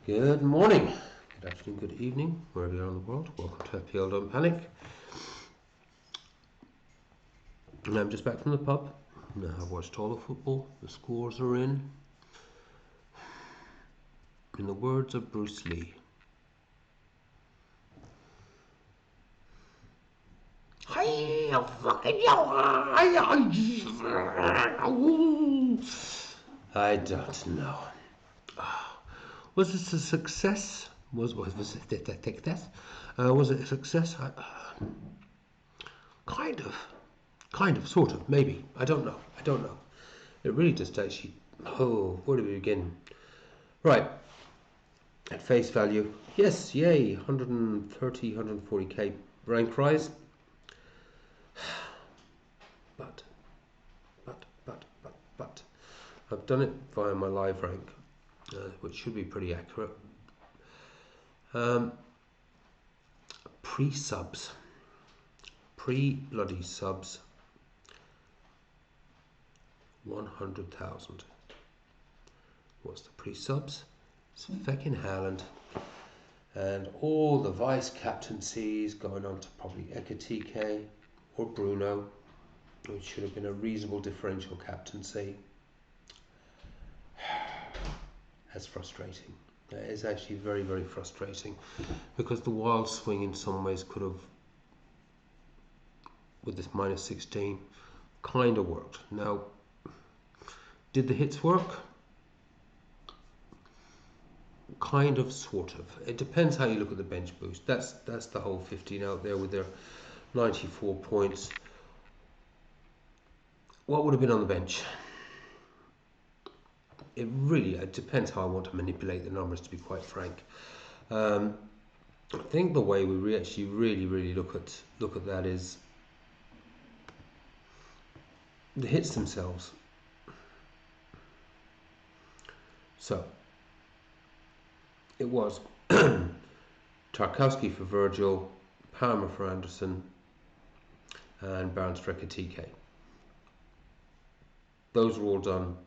Good morning, good afternoon, good evening, wherever you are in the world. Welcome to FPL, Don't Panic. And I'm just back from the pub. I've watched all the football. The scores are in. In the words of Bruce Lee, I don't know. Was this a success? Was it a success? Kind of, sort of, maybe. I don't know. It really just actually. Oh, where do we begin? Right. At face value, yes, yay, 130, 140k rank rise. But, I've done it via my live rank, which should be pretty accurate. Pre-subs, pre-bloody subs, 100,000. What's the pre-subs? It's feckin' Haaland. And all the vice captaincies going on to probably Ekatike or Bruno, which should have been a reasonable differential captaincy. That's frustrating. That is actually very, very frustrating, because the wild swing in some ways could have, with this minus 16, kind of worked. Now, did the hits work? Kind of, sort of. It depends how you look at the bench boost. That's the whole 15 out there with their 94 points. What would have been on the bench? It depends how I want to manipulate the numbers, to be quite frank. I think the way we actually really look at that is the hits themselves. So it was Tarkowski for Virgil, Palmer for Anderson, and Barnes for Ekatike. Those were all done.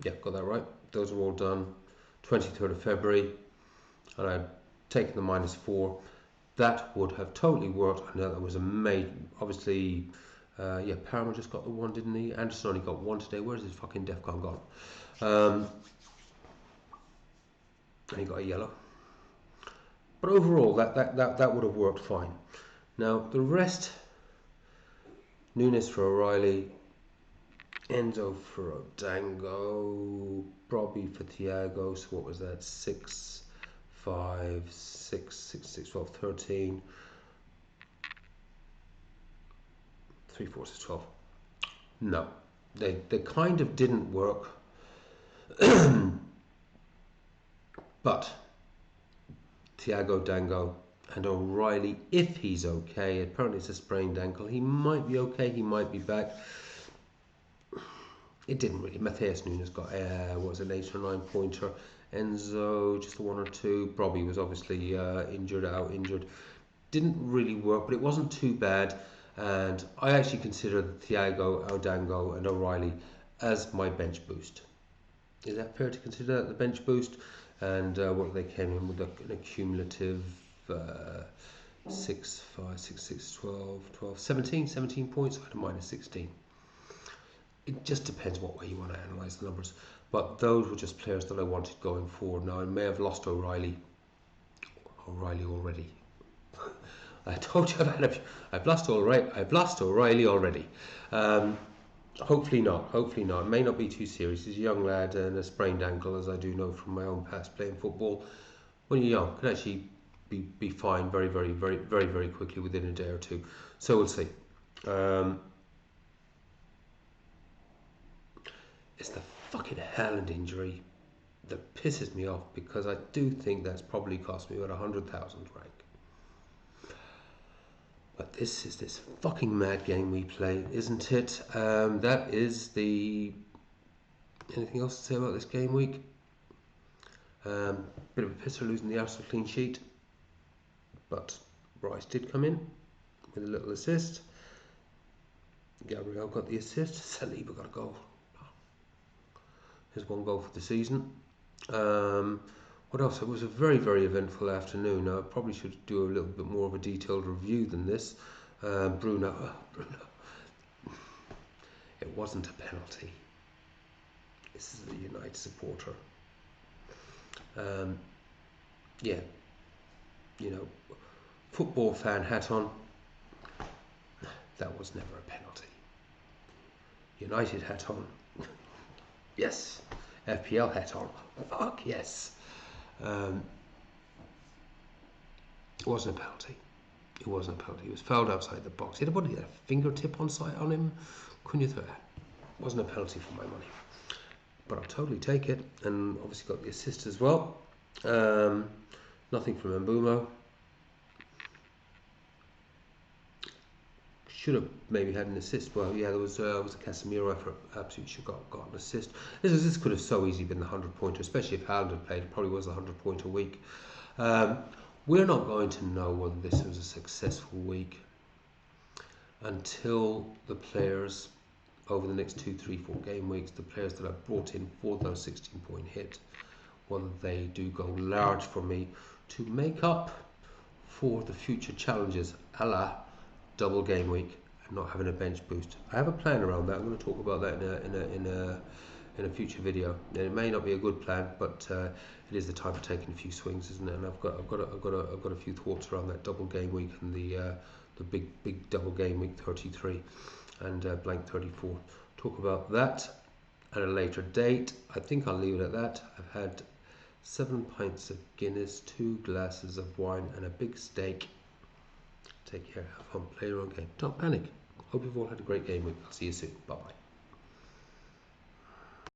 Yeah, got that right. Those were all done 23rd of February, and I'd taken the -4. That would have totally worked. I know that was a obviously, Palmer just got the one, didn't he? Anderson only got one today. Where's his fucking DEFCON gone? And he got a yellow. But overall, that would have worked fine. Now, the rest, Nunes for O'Reilly, Enzo for Odango, Bobby for Thiago, so what was that? 6, 5, 6, 6, 6, 12, 13. 3, 4, 6, 12. No, they kind of didn't work. But Thiago, Dango, and O'Reilly, if he's okay, apparently it's a sprained ankle, he might be okay, he might be back. It didn't really. Matthias Nunes got an 8 or 9 pointer. Enzo just a 1 or 2. Bobby was obviously injured. Didn't really work, but it wasn't too bad. And I actually consider Thiago, Odango, and O'Reilly as my bench boost. Is that fair to consider that the bench boost? And what they came in with an accumulative 6, 5, 6, 6, 12, 12, 17 points. I had a -16. It just depends what way you want to analyse the numbers. But those were just players that I wanted going forward. Now, I may have lost O'Reilly already. I told you I've lost O'Reilly already. Hopefully not. It may not be too serious. He's a young lad and a sprained ankle, as I do know from my own past playing football. When you're young, can actually be fine very quickly within a day or two. So we'll see. It's the fucking Haaland injury that pisses me off, because I do think that's probably cost me about 100,000 rank. But this is this fucking mad game we play, isn't it? That is the... Anything else to say about this game week? Bit of a pisser losing the Arsenal clean sheet, but Rice did come in with a little assist. Gabriel got the assist. Saliba got a goal. There's one goal for the season. Um, what else? It was a very eventful afternoon. I probably should do a little bit more of a detailed review than this. Bruno, it wasn't a penalty. This is a United supporter. Um, yeah, you know, football fan hat on. That was never a penalty. United hat on. Yes. FPL hat on. Fuck yes. Um, it wasn't a penalty. It wasn't a penalty. He was fouled outside the box. He had a fingertip on site on him. Couldn't you throw that? It wasn't a penalty for my money. But I'll totally take it. And obviously got the assist as well. Nothing from Mbumo. Should have maybe had an assist. Well, yeah, there was a Casemiro effort. Absolutely should have got an assist. This could have so easily been the 100-pointer, especially if Haaland had played. It probably was a 100-pointer week. We're not going to know whether this was a successful week until the players over the next 2, 3, 4 game weeks, the players that I've brought in for those 16-point hit, whether they do go large for me to make up for the future challenges, a la double game week and not having a bench boost. I have a plan around that. I'm going to talk about that in a future video. And it may not be a good plan, but it is the time for taking a few swings, isn't it? And I've got a few thoughts around that double game week and the big double game week 33 and blank 34. Talk about that at a later date. I think I'll leave it at that. I've had 7 pints of Guinness, 2 glasses of wine, and a big steak. Take care, have fun, play your own game. Don't panic. Hope you've all had a great game week. I'll see you soon. Bye bye.